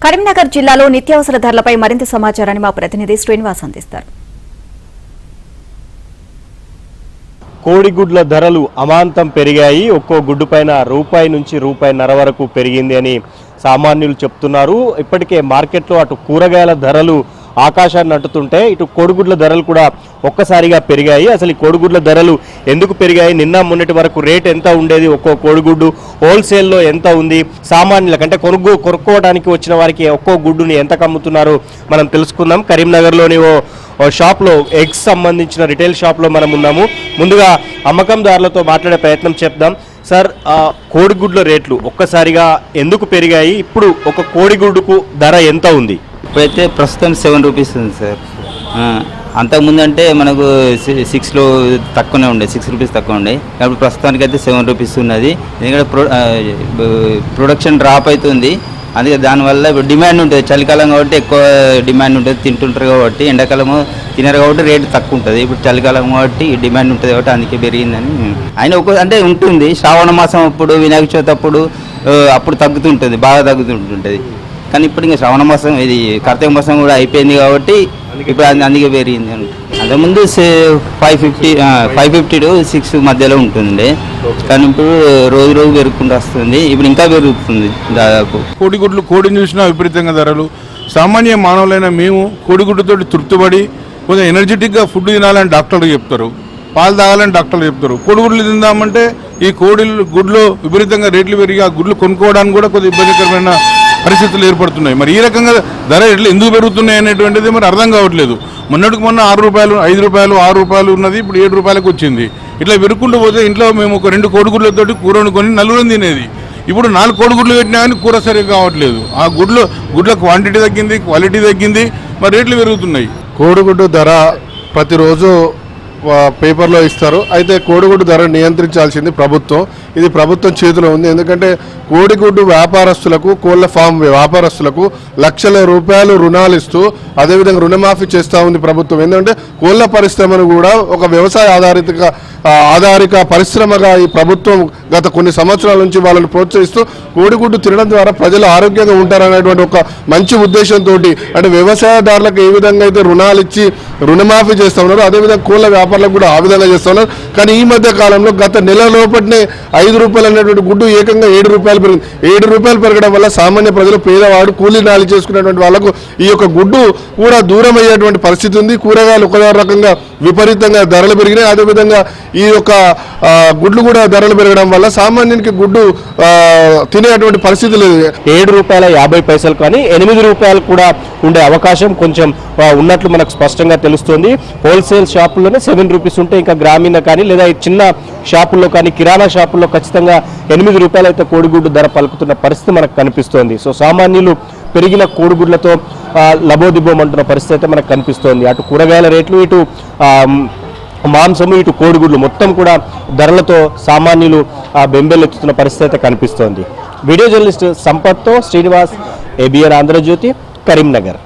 కరీంనగర్ జిల్లాలో నిత్యావసర ధరలపై మరింత సమాచారాన్ని మా ప్రతినిధి శ్రీనివాస్ అందిస్తారు. కోడిగుడ్ల ధరలు అమాంతం పెరిగాయి. ఒక్కో గుడ్డు పైన రూపాయి నుంచి రూపాయిన్నర వరకు పెరిగింది అని సామాన్యులు చెప్తున్నారు. ఇప్పటికే మార్కెట్లో అటు కూరగాయల ధరలు ఆకాశాన్ని అంటుతుంటే ఇటు కోడిగుడ్ల ధరలు కూడా ఒక్కసారిగా పెరిగాయి. అసలు ఈ కోడిగుడ్ల ధరలు ఎందుకు పెరిగాయి, నిన్న మొన్నటి వరకు రేట్ ఎంత ఉండేది, ఒక్కో కోడిగుడ్డు హోల్సేల్లో ఎంత ఉంది, సామాన్యులకంటే కొనుక్కోవడానికి వచ్చిన వారికి ఒక్కో గుడ్డుని ఎంత కమ్ముతున్నారో మనం తెలుసుకుందాం. కరీంనగర్లోని ఓ షాప్లో ఎగ్స్ సంబంధించిన రిటైల్ షాప్లో మనం ఉన్నాము. ముందుగా అమ్మకందారులతో మాట్లాడే ప్రయత్నం చేద్దాం. సార్, కోడిగుడ్ల రేట్లు ఒక్కసారిగా ఎందుకు పెరిగాయి, ఇప్పుడు ఒక కోడిగుడ్డుకు ధర ఎంత ఉంది? ఇప్పుడైతే ప్రస్తుతం 7 రూపీస్ ఉంది సార్. అంతకుముందు అంటే మనకు 6లో తక్కువనే ఉండే, 6 రూపీస్ తక్కువ ఉండే. కాబట్టి ప్రస్తుతానికి అయితే 7 రూపీస్ ఉన్నది. ఎందుకంటే ప్రొడక్షన్ డ్రాప్ అవుతుంది. అందుకే దానివల్ల ఇప్పుడు డిమాండ్ ఉంటుంది. చలికాలం కాబట్టి ఎక్కువ డిమాండ్ ఉంటుంది, తింటుంటారు కాబట్టి. ఎండాకాలము తినరు కాబట్టి రేటు తక్కువ ఉంటుంది. ఇప్పుడు చలికాలం కాబట్టి డిమాండ్ ఉంటుంది కాబట్టి అందుకే పెరిగిందని ఆయన అంటే ఉంటుంది. శ్రావణ మాసం అప్పుడు, వినాయక చవితి అప్పుడు తగ్గుతుంటుంది, బాగా తగ్గుతుంటుంది. కానీ ఇప్పుడు ఇంకా శ్రావణ మాసం, ఇది కార్తీక మాసం కూడా అయిపోయింది కాబట్టి ఇప్పుడు అందుకే పెరిగింది. అంతకుముందు 550 to 6 మధ్యలో ఉంటుంది. కానీ ఇప్పుడు రోజు రోజు పెరుగుకుంటూ వస్తుంది. ఇప్పుడు ఇంకా పెరుగుతుంది. దాదాపు కోడిని చూసినా విపరీతంగా ధరలు. సామాన్య మానవులైన మేము కోడిగుడ్డుతో తృప్తిపడి కొంచెం ఎనర్జెటిక్గా ఫుడ్ తినాలని డాక్టర్లు చెప్తారు, పాలు తాగాలని డాక్టర్లు చెప్తారు. కోడిగుడ్లు తిందామంటే ఈ గుడ్లు విపరీతంగా రేట్లు పెరిగి ఆ గుడ్లు కొనుక్కోవడానికి కూడా కొద్దిగా ఇబ్బందికరమైన పరిస్థితులు ఏర్పడుతున్నాయి. మరి ఈ రకంగా ధర ఎట్లా ఎందుకు పెరుగుతున్నాయి అనేటువంటిది మరి అర్థం కావట్లేదు. మొన్నటికి మొన్న 6 రూపాయలు, 5 రూపాయలు, 6 రూపాయలు ఉన్నది, ఇప్పుడు 7 రూపాయలకు వచ్చింది. ఇట్లా పెరుగుకుంటూ పోతే ఇంట్లో మేము ఒక 2 కోడిగుడ్లతోటి కూర వండుకొని నలుగురం తినేది. ఇప్పుడు 4 కోడిగుడ్లు పెట్టినా కానీ కూర సరిగ్గా కావట్లేదు. ఆ గుడ్ల క్వాంటిటీ తగ్గింది, క్వాలిటీ తగ్గింది, మరి రేట్లు పెరుగుతున్నాయి. కోడిగుడ్డు ధర ప్రతిరోజు పేపర్లో ఇస్తారు. అయితే కోడిగుడ్డు ధర నియంత్రించాల్సింది ప్రభుత్వం. ఇది ప్రభుత్వం చేతిలో ఉంది. ఎందుకంటే కోడిగుడ్డు వ్యాపారస్తులకు, కోళ్ల ఫామ్ వ్యాపారస్తులకు లక్షల రూపాయలు రుణాలు ఇస్తూ అదేవిధంగా రుణమాఫీ చేస్తూ ఉంది ప్రభుత్వం. ఎందుకంటే కోళ్ల పరిశ్రమను కూడా ఒక వ్యవసాయ ఆధారిత పరిశ్రమగా ఈ ప్రభుత్వం గత కొన్ని సంవత్సరాల నుంచి వాళ్ళని ప్రోత్సహిస్తూ కోడిగుడ్డు తినడం ద్వారా ప్రజలు ఆరోగ్యంగా ఉంటారనేటువంటి ఒక మంచి ఉద్దేశంతో, అంటే వ్యవసాయదారులకు ఏ విధంగా అయితే రుణాలు ఇచ్చి రుణమాఫీ చేస్తూ ఉన్నారు, అదేవిధంగా కోళ్ల వ్యాపారులకు కూడా ఆ విధంగా చేస్తూ ఉన్నారు. కానీ ఈ మధ్య కాలంలో గత నెల లోపటినే 5 రూపాయలు అనేటువంటి గుడ్డు ఏకంగా 7 రూపాయలు పెరిగింది. 7 రూపాయలు పెరగడం వల్ల సామాన్య ప్రజలు, పేదవాడు, కూలీ నాలి చేసుకునేటువంటి వాళ్ళకు ఈ యొక్క గుడ్డు కూడా దూరం అయ్యేటువంటి పరిస్థితి ఉంది. కూరగాయలు ఒక రకంగా విపరీతంగా ధరలు పెరిగినాయి. అదేవిధంగా ఈ యొక్క గుడ్లు కూడా ధరలు పెరగడం వల్ల సామాన్యునికి గుడ్డు తినేటువంటి పరిస్థితి లేదు. 7 రూపాయల 50 పైసలు కానీ 8 రూపాయలు కూడా ఉండే అవకాశం కొంచెం ఉన్నట్లు మనకు స్పష్టంగా తెలుస్తుంది. హోల్సేల్ షాపుల్లోనే 7 రూపీస్ ఉంటే, ఇంకా గ్రామీణ కానీ లేదా చిన్న షాపుల్లో కానీ కిరాణా షాపుల్లో ఖచ్చితంగా 8 రూపాయలు అయితే కోడిగుడ్డు ధర పలుకుతున్న పరిస్థితి మనకు కనిపిస్తోంది. సో సామాన్యులు పెరిగిన కోడిగుడ్లతో లబోదిబోమంటున్న పరిస్థితి అయితే మనకు కనిపిస్తోంది. అటు కూరగాయల రేట్లు, ఇటు మాంసము, ఇటు కోడిగుడ్లు మొత్తం కూడా ధరలతో సామాన్యులు బెంబెలెత్తుతున్న పరిస్థితి అయితే కనిపిస్తోంది. వీడియో జర్నలిస్ట్ సంపత్తో శ్రీనివాస్, ABN ఆంధ్రజ్యోతి, కరీంనగర్.